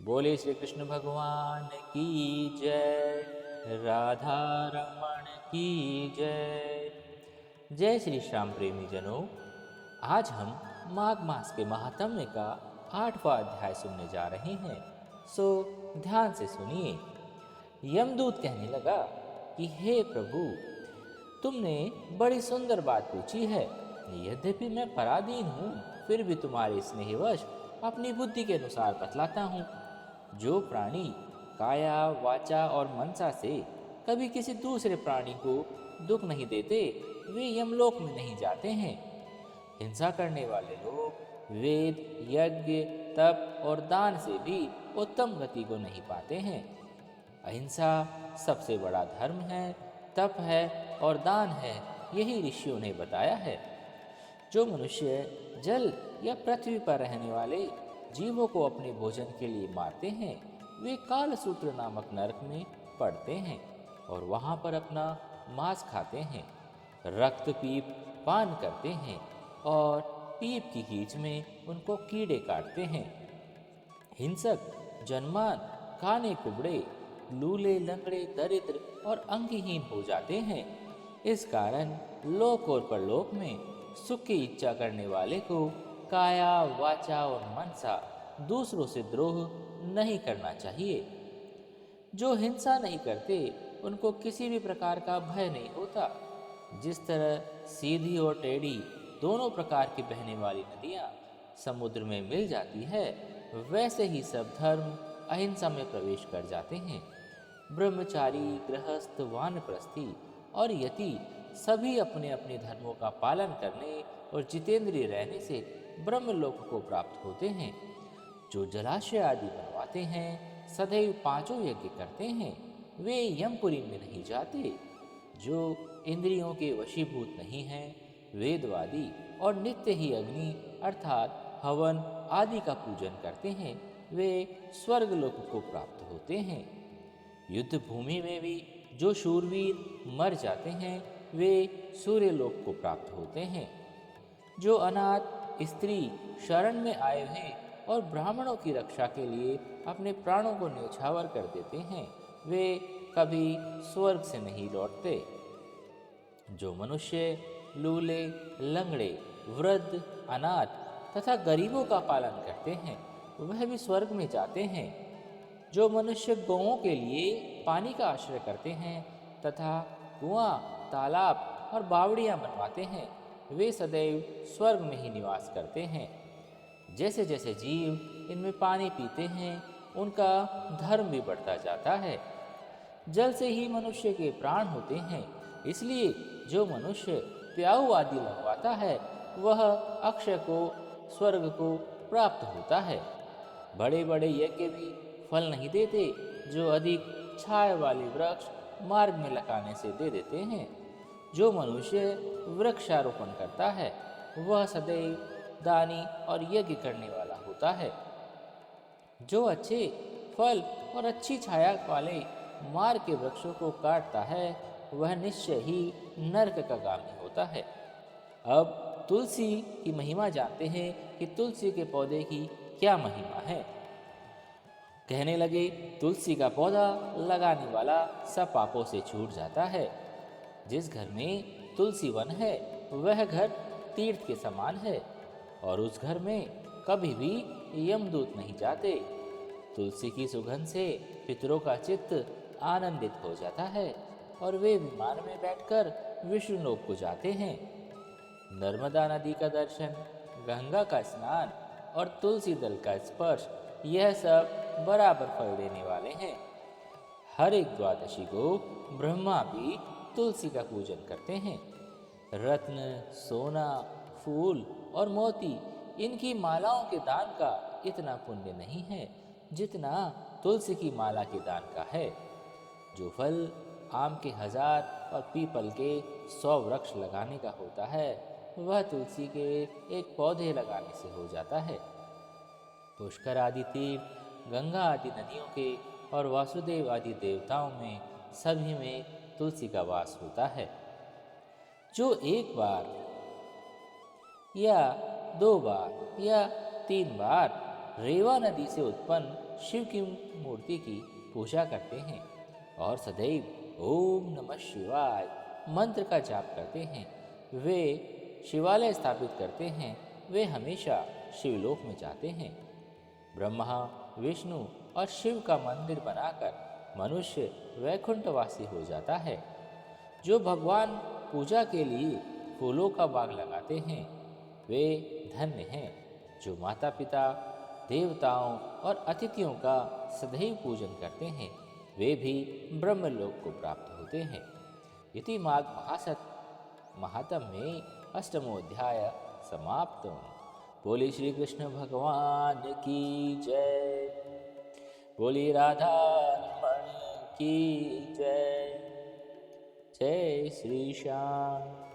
बोले श्री कृष्ण भगवान की जय। राधा रमण की जय। जय श्री श्याम प्रेमी जनों। आज हम माघ मास के महात्म्य का 8वां अध्याय सुनने जा रहे हैं। सो ध्यान से सुनिए। यमदूत कहने लगा कि हे प्रभु, तुमने बड़ी सुंदर बात पूछी है। यद्यपि मैं पराधीन हूँ, फिर भी तुम्हारे स्नेहवश अपनी बुद्धि के अनुसार बतलाता हूँ। जो प्राणी काया, वाचा और मनसा से कभी किसी दूसरे प्राणी को दुख नहीं देते, वे यमलोक में नहीं जाते हैं। हिंसा करने वाले लोग वेद, यज्ञ, तप और दान से भी उत्तम गति को नहीं पाते हैं। अहिंसा सबसे बड़ा धर्म है, तप है और दान है, यही ऋषियों ने बताया है। जो मनुष्य जल या पृथ्वी पर रहने वाले जीवों को अपने भोजन के लिए मारते हैं, वे कालसूत्र नामक नरक में पड़ते हैं और वहां पर अपना मांस खाते हैं, रक्त पीप पान करते हैं और पीप की कीच में उनको कीड़े काटते हैं। हिंसक जनमान, काने कुबड़े, लूले, लंगड़े, दरिद्र और अंगहीन हो जाते हैं। इस कारण लोक और परलोक में सुख की इच्छा करने वाले को काया, वाचा और मनसा दूसरों से द्रोह नहीं करना चाहिए। जो हिंसा नहीं करते, उनको किसी भी प्रकार का भय नहीं होता। जिस तरह सीधी और टेढ़ी दोनों प्रकार की बहने वाली नदियां समुद्र में मिल जाती है, वैसे ही सब धर्म अहिंसा में प्रवेश कर जाते हैं। ब्रह्मचारी, गृहस्थ, वानप्रस्थी और यति सभी अपने अपने धर्मों का पालन करने और जितेंद्रिय रहने से ब्रह्मलोक को प्राप्त होते हैं। जो जलाशय आदि बनवाते हैं, सदैव 5 यज्ञ करते हैं, वे यमपुरी में नहीं जाते। जो इंद्रियों के वशीभूत नहीं हैं, वेदवादी और नित्य ही अग्नि अर्थात हवन आदि का पूजन करते हैं, वे स्वर्गलोक को प्राप्त होते हैं। युद्ध भूमि में भी जो शूरवीर मर जाते हैं, वे सूर्यलोक को प्राप्त होते हैं। जो अनाथ स्त्री शरण में आए हैं और ब्राह्मणों की रक्षा के लिए अपने प्राणों को न्यौछावर कर देते हैं, वे कभी स्वर्ग से नहीं लौटते। जो मनुष्य लूले, लंगड़े, वृद्ध, अनाथ तथा गरीबों का पालन करते हैं, वह भी स्वर्ग में जाते हैं। जो मनुष्य गौओं के लिए पानी का आश्रय करते हैं तथा कुआं, तालाब और बावड़ियां बनवाते हैं, वे सदैव स्वर्ग में ही निवास करते हैं। जैसे जैसे जीव इनमें पानी पीते हैं, उनका धर्म भी बढ़ता जाता है। जल से ही मनुष्य के प्राण होते हैं, इसलिए जो मनुष्य प्याऊ आदि लगवाता है, वह अक्षय को, स्वर्ग को प्राप्त होता है। बड़े बड़े यज्ञ भी फल नहीं देते। जो अधिक छाया वाले वृक्ष मार्ग में लगाने से दे देते हैं। जो मनुष्य वृक्षारोपण करता है, वह सदैव दानी और यज्ञ करने वाला होता है। जो अच्छे फल और अच्छी छाया वाले मार्ग के वृक्षों को काटता है, वह निश्चय ही नरक का गामी होता है। अब तुलसी की महिमा जानते हैं कि तुलसी के पौधे की क्या महिमा है। कहने लगे, तुलसी का पौधा लगाने वाला सब पापों से छूट जाता है। जिस घर में तुलसी वन है, वह घर तीर्थ के समान है और उस घर में कभी भी यमदूत नहीं जाते। तुलसी की सुगंध से पितरों का चित्त आनंदित हो जाता है और वे विमान में बैठकर विष्णुलोक को जाते हैं। नर्मदा नदी का दर्शन, गंगा का स्नान और तुलसी दल का स्पर्श, यह सब बराबर फल देने वाले हैं। हर एक द्वादशी को ब्रह्मा भी तुलसी का पूजन करते हैं। रत्न, सोना, फूल और मोती, इनकी मालाओं के दान का इतना पुण्य नहीं है जितना तुलसी की माला के दान का है। जो फल आम के 1000 और पीपल के 100 वृक्ष लगाने का होता है, वह तुलसी के एक पौधे लगाने से हो जाता है। पुष्कर आदि तीर्थ, गंगा आदि नदियों के और वासुदेव आदि देवताओं में सभी में तुलसी का वास होता है। जो एक बार या 2 बार या 3 बार रेवा नदी से उत्पन्न शिव की मूर्ति की पूजा करते हैं और सदैव ओम नमः शिवाय मंत्र का जाप करते हैं। वे शिवालय स्थापित करते हैं। वे हमेशा शिवलोक में जाते हैं। ब्रह्मा, विष्णु और शिव का मंदिर बनाकर मनुष्य वैकुंठवासी हो जाता है। जो भगवान पूजा के लिए फूलों का बाग लगाते हैं वे धन्य हैं। जो माता पिता, देवताओं और अतिथियों का सदैव पूजन करते हैं वे भी ब्रह्मलोक को प्राप्त होते हैं। इति माघ महात्म्ये अष्टमोऽध्याय समाप्त। बोली श्री कृष्ण भगवान की जय। बोली राधा रमण की जय। जय श्री श्याम।